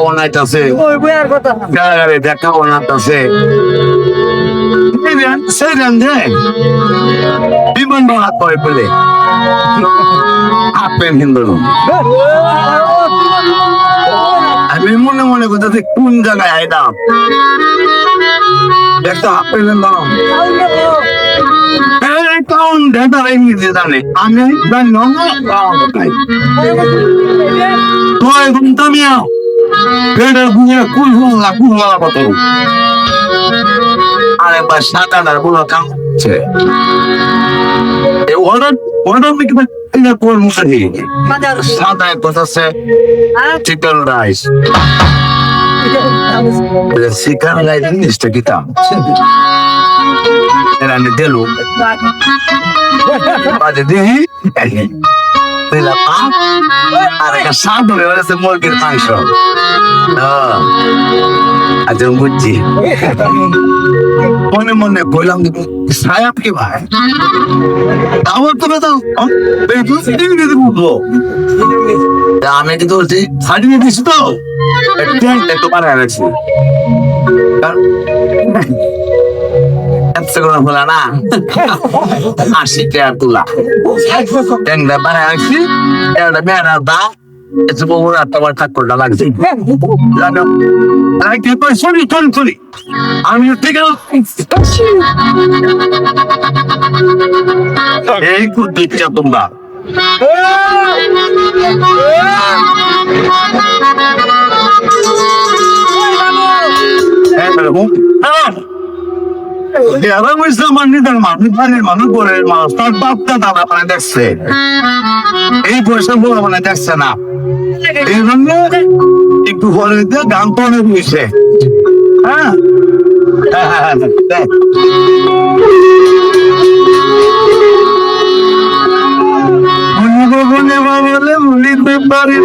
অনাইতাছে গাড়ি দেখা অনাইতাছে সেই রান্ধে বিমান বাড়া কয় বলে আপেল হিন্দু আমি মনে মনে করতেছি কোন জায়গায় আইলাম একটা আপেলের দাম কাউন ডেটা ইংরেজি জানে আমি জানি তুই ঘুমতা মিয়া পেটে ঘুমিয়ে কুলফলা কত আরেকবার সাঁতার গুলো কাম হচ্ছে অর্ডার মিকে কোন মুখে সাঁতার করতেছে চিকেন রাইস চিকেন রাইস জিনিসটা কি দাম আমি দিলু বাজে দিই আর একটা স্বাদ হয়ে গেছে মুরগির মাংস আচ্ছা বুঝছি মনে মনে বললাম সায়াব কি ভাই আমার তো বুঝবো আমি কি বলছি ছাড়িয়ে দিছি তো একটু বাড়ায় রাখছি বলা না 80 টাকা তোলা বাড়ায় রাখছি একটা মেয়েরা দা এসে বহু তোমার ঠাকুরটা লাগছে সরি আমি ঠিক এই দিচ্ছ তোমরা দেখছে এই পয়সা বলা মানে দেখছে না এই জন্য একটু পরে গান তো অনেক হয়েছে হ্যাঁ বলে বলিতে পারি